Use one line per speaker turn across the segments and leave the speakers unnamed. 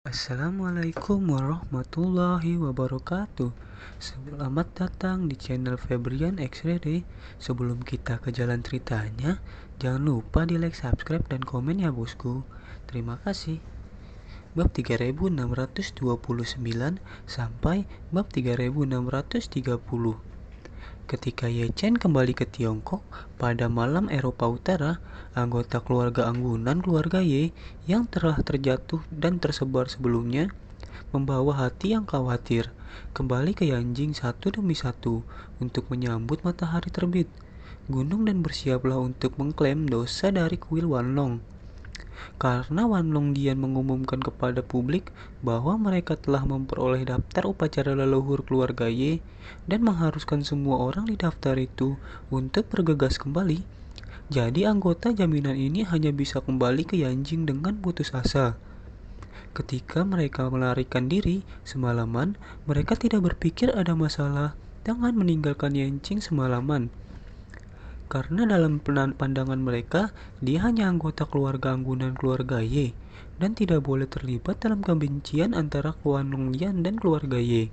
Assalamualaikum warahmatullahi wabarakatuh. Selamat datang di channel Febrian X-Ray. Sebelum kita ke jalan ceritanya, jangan lupa di like, subscribe, dan komen ya bosku. Terima kasih. Bab 3629 sampai bab 3630. Ketika Ye Chen kembali ke Tiongkok pada malam Eropa Utara, anggota keluarga anggunan keluarga Ye yang telah terjatuh dan tersebar sebelumnya membawa hati yang khawatir kembali ke Yanjing satu demi satu untuk menyambut matahari terbit gunung dan bersiaplah untuk mengklaim dosa dari kuil Wanlong. Karena Wanlong Dian mengumumkan kepada publik bahwa mereka telah memperoleh daftar upacara leluhur keluarga Ye dan mengharuskan semua orang di daftar itu untuk bergegas kembali. Jadi anggota jaminan ini hanya bisa kembali ke Yanjing dengan putus asa. Ketika mereka melarikan diri semalaman, mereka tidak berpikir ada masalah dengan meninggalkan Yanjing semalaman. Karena dalam pandangan mereka, dia hanya anggota keluarga anggunan keluarga Ye dan tidak boleh terlibat dalam kebencian antara Wanlong Dian dan keluarga Ye.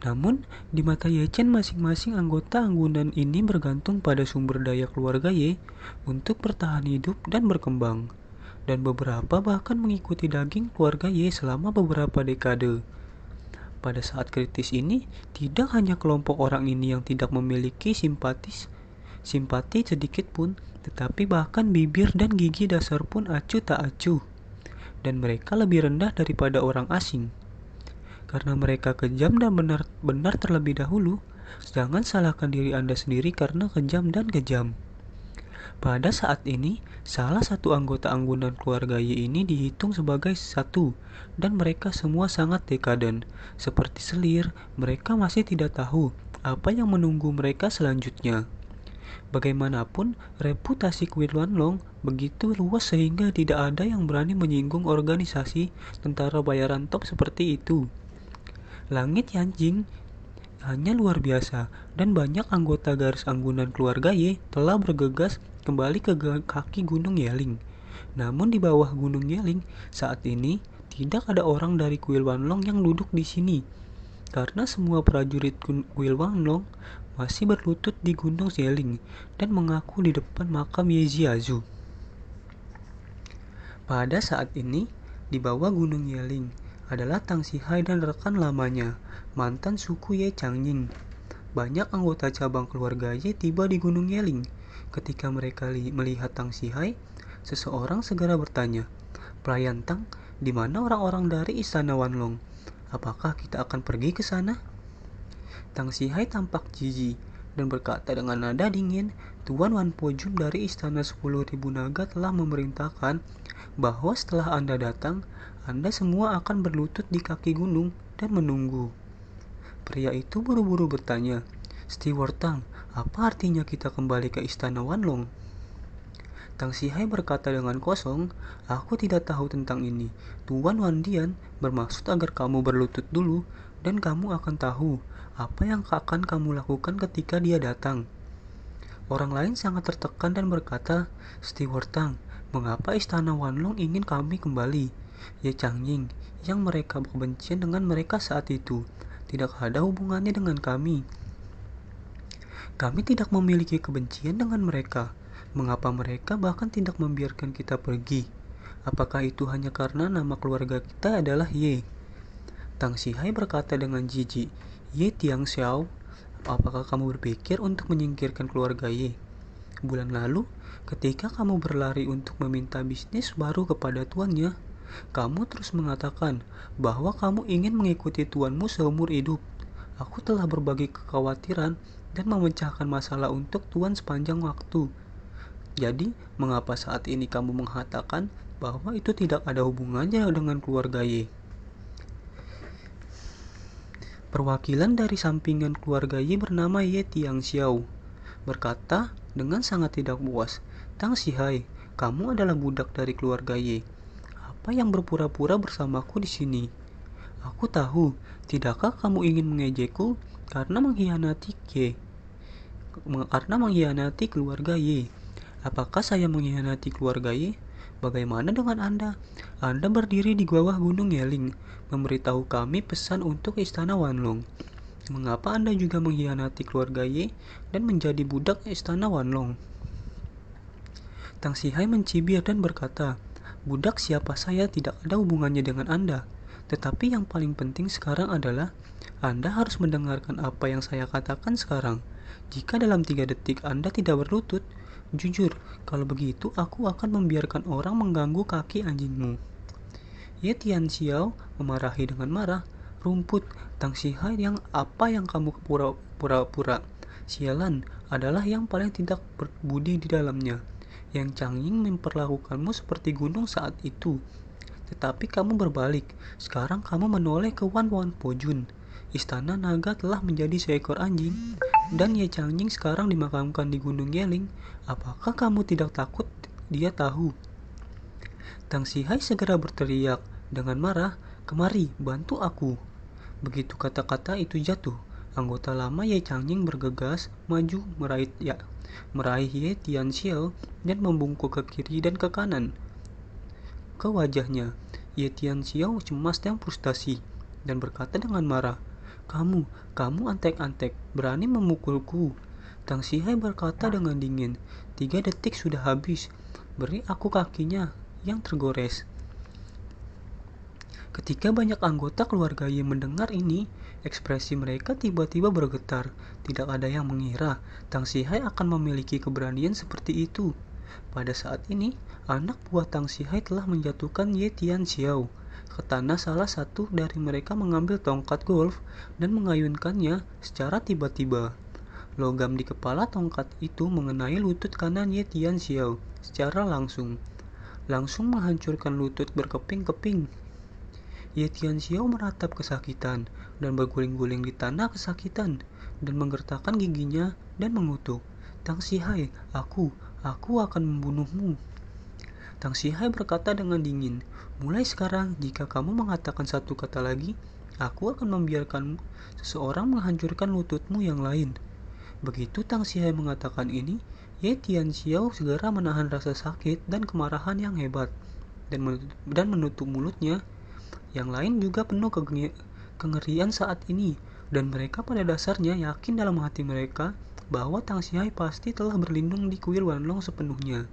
Namun, di mata Ye Chen masing-masing anggota anggunan ini bergantung pada sumber daya keluarga Ye untuk bertahan hidup dan berkembang. Dan beberapa bahkan mengikuti daging keluarga Ye selama beberapa dekade. Pada saat kritis ini, tidak hanya kelompok orang ini yang tidak memiliki simpati sedikit pun, tetapi bahkan bibir dan gigi dasar pun acuh tak acuh. Dan mereka lebih rendah daripada orang asing. Karena mereka kejam dan benar terlebih dahulu, jangan salahkan diri Anda sendiri karena kejam dan kejam. Pada saat ini, salah satu anggota anggunan keluarga Ye ini dihitung sebagai satu, dan mereka semua sangat dekaden. Seperti selir, mereka masih tidak tahu apa yang menunggu mereka selanjutnya. Bagaimanapun, reputasi kuil Wanlong begitu luas sehingga tidak ada yang berani menyinggung organisasi tentara bayaran top seperti itu. Langit Yanjing hanya luar biasa, dan banyak anggota garis anggunan keluarga Ye telah bergegas kembali ke kaki Gunung Yeling. Namun di bawah Gunung Yeling saat ini tidak ada orang dari kuil Wanlong yang duduk di sini, karena semua prajurit kuil Wanlong masih berlutut di Gunung Yeling dan mengaku di depan makam Ye Jiazu. Pada saat ini di bawah Gunung Yeling adalah Tang Sihai dan rekan lamanya, mantan suku Ye Changying. Banyak anggota cabang keluarga Ye tiba di Gunung Yeling. Ketika mereka melihat Tang Sihai, seseorang segera bertanya, "Pelayan Tang, di mana orang-orang dari istana Wanlong? Apakah kita akan pergi ke sana?" Tang Sihai tampak jijik dan berkata dengan nada dingin, "Tuan Wan Po Jun dari istana 10.000 naga telah memerintahkan bahwa setelah Anda datang, Anda semua akan berlutut di kaki gunung dan menunggu." Pria itu buru-buru bertanya, "Steward Tang, apa artinya kita kembali ke istana Wanlong?" Tang Sihai berkata dengan kosong, "Aku tidak tahu tentang ini. Tuan Wan Dian bermaksud agar kamu berlutut dulu, dan kamu akan tahu apa yang akan kamu lakukan ketika dia datang." Orang lain sangat tertekan dan berkata, "Steward Tang, mengapa istana Wanlong ingin kami kembali? Ye Changying, yang mereka kebencian dengan mereka saat itu, tidak ada hubungannya dengan kami. Kami tidak memiliki kebencian dengan mereka. Mengapa mereka bahkan tidak membiarkan kita pergi? Apakah itu hanya karena nama keluarga kita adalah Ye?" Tang Sihai berkata dengan jijik, "Ye Tiang Xiao, apakah kamu berpikir untuk menyingkirkan keluarga Ye? Bulan lalu, ketika kamu berlari untuk meminta bisnis baru kepada tuannya, kamu terus mengatakan bahwa kamu ingin mengikuti tuanmu seumur hidup. Aku telah berbagi kekhawatiran dan memecahkan masalah untuk tuan sepanjang waktu. Jadi, mengapa saat ini kamu mengatakan bahwa itu tidak ada hubungannya dengan keluarga Ye?" Perwakilan dari sampingan keluarga Ye bernama Ye Tiang Xiao berkata dengan sangat tidak puas, "Tang Sihai, kamu adalah budak dari keluarga Ye. Apa yang berpura-pura bersamaku di sini? Aku tahu, tidakkah kamu ingin mengejekku karena mengkhianati keluarga Ye? Apakah saya mengkhianati keluarga Ye? Bagaimana dengan Anda? Anda berdiri di bawah Gunung Yeling, memberitahu kami pesan untuk Istana Wanlong. Mengapa Anda juga mengkhianati keluarga Ye dan menjadi budak Istana Wanlong? Tang Sihai mencibir dan berkata, budak siapa saya tidak ada hubungannya dengan Anda. Tetapi yang paling penting sekarang adalah Anda harus mendengarkan apa yang saya katakan sekarang. Jika dalam 3 detik Anda tidak berlutut, jujur, kalau begitu aku akan membiarkan orang mengganggu kaki anjingmu. Ye Tianxiao memarahi dengan marah. Rumput, Tang Sihai, apa yang kamu pura-pura? Sialan adalah yang paling tidak berbudi di dalamnya. Yang Changying memperlakukanmu seperti gunung saat itu. Tetapi kamu berbalik. Sekarang kamu menoleh ke Wan Pojun. Istana naga telah menjadi seekor anjing. Dan Ye Changying sekarang dimakamkan di Gunung Yeling. Apakah kamu tidak takut dia tahu? Tang Sihai segera berteriak dengan marah, kemari, bantu aku. Begitu kata-kata itu jatuh, anggota lama Ye Changying bergegas maju meraih Ye Tianxiao dan membungkuk ke kiri dan ke kanan. Ke wajahnya, Ye Tianxiao cemas dan frustasi dan berkata dengan marah, kamu antek-antek, berani memukulku. Tang Sihai berkata dengan dingin, 3 detik sudah habis, beri aku kakinya yang tergores. Ketika banyak anggota keluarga Ye mendengar ini, ekspresi mereka tiba-tiba bergetar. Tidak ada yang mengira Tang Sihai akan memiliki keberanian seperti itu. Pada saat ini, anak buah Tang Sihai telah menjatuhkan Ye Tianxiao ke tanah. Salah satu dari mereka mengambil tongkat golf dan mengayunkannya secara tiba-tiba. Logam di kepala tongkat itu mengenai lutut kanan Ye Tianxiao secara langsung menghancurkan lutut berkeping-keping. Ye Tianxiao meratap kesakitan dan berguling-guling di tanah kesakitan dan menggertakkan giginya dan mengutuk, Tang Sihai, aku akan membunuhmu. Tang Sihai berkata dengan dingin, mulai sekarang jika kamu mengatakan satu kata lagi, aku akan membiarkan seseorang menghancurkan lututmu yang lain. Begitu Tang Sihai mengatakan ini, Ye Tianxiao segera menahan rasa sakit dan kemarahan yang hebat dan menutup mulutnya. Yang lain juga penuh kengerian saat ini, dan mereka pada dasarnya yakin dalam hati mereka bahwa Tang Sihai pasti telah berlindung di kuil Wanlong sepenuhnya.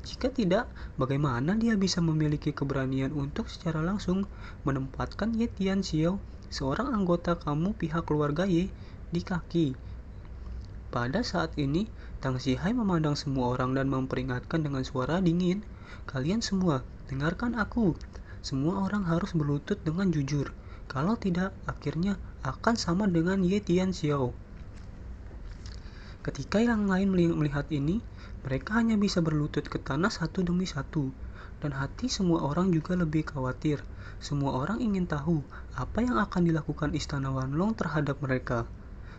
Jika tidak, bagaimana dia bisa memiliki keberanian untuk secara langsung menempatkan Ye Tianxiao, seorang anggota kamu pihak keluarga Ye, di kaki? Pada saat ini, Tang Sihai memandang semua orang dan memperingatkan dengan suara dingin, kalian semua, dengarkan aku. Semua orang harus berlutut dengan jujur. Kalau tidak, akhirnya akan sama dengan Ye Tianxiao. Ketika yang lain melihat ini, mereka hanya bisa berlutut ke tanah satu demi satu. Dan hati semua orang juga lebih khawatir. Semua orang ingin tahu apa yang akan dilakukan Istana Wanlong terhadap mereka.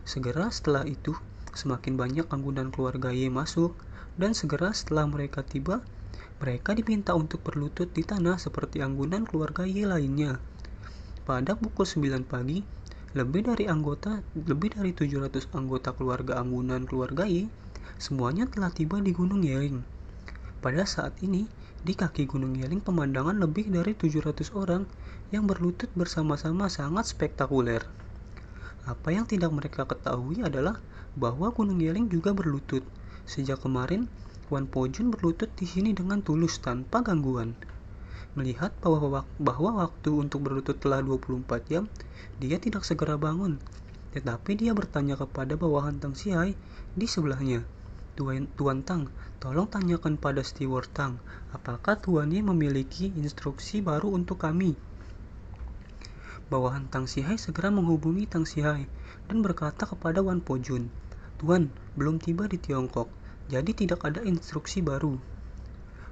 Segera setelah itu, semakin banyak anggunan keluarga Ye masuk, dan segera setelah mereka tiba, mereka diminta untuk berlutut di tanah seperti anggunan keluarga Ye lainnya. Pada pukul 9 pagi, lebih dari 700 anggota keluarga anggunan keluarga Ye, semuanya telah tiba di Gunung Yeling. Pada saat ini, di kaki Gunung Yeling pemandangan lebih dari 700 orang yang berlutut bersama-sama sangat spektakuler. Apa yang tidak mereka ketahui adalah bahwa Gunung Yeling juga berlutut. Sejak kemarin, Wan Pojun berlutut di sini dengan tulus tanpa gangguan. Melihat bahwa waktu untuk berlutut telah 24 jam, dia tidak segera bangun. Tetapi dia bertanya kepada bawahan Tang Sihai di sebelahnya, Tuan Tang, tolong tanyakan pada Steward Tang, apakah tuannya memiliki instruksi baru untuk kami? Bawahan Tang Sihai segera menghubungi Tang Sihai dan berkata kepada Wan Pojun, Tuan, belum tiba di Tiongkok, jadi tidak ada instruksi baru.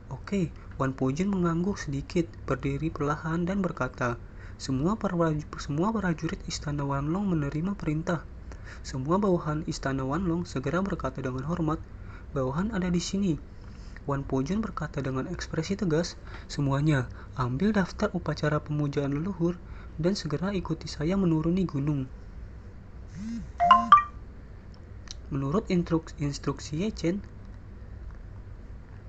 Oke, Wan Pojun mengangguk sedikit, berdiri perlahan dan berkata, semua prajurit Istana Wanlong menerima perintah. Semua bawahan Istana Wanlong segera berkata dengan hormat, bawahan ada di sini. Wan Pojun berkata dengan ekspresi tegas, semuanya, ambil daftar upacara pemujaan leluhur dan segera ikuti saya menuruni gunung. Menurut instruksi Ye Chen,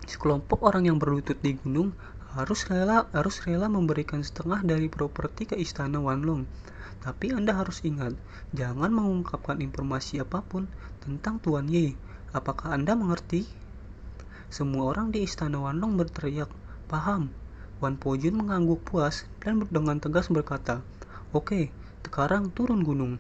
Sekelompok orang yang berlutut di gunung harus rela memberikan setengah dari properti ke istana Wanlong. Tapi Anda harus ingat, jangan mengungkapkan informasi apapun tentang Tuan Ye. Apakah Anda mengerti? Semua orang di istana Wanlong berteriak, "Paham." Wan Pojun mengangguk puas dan dengan tegas berkata, "Oke, sekarang turun gunung."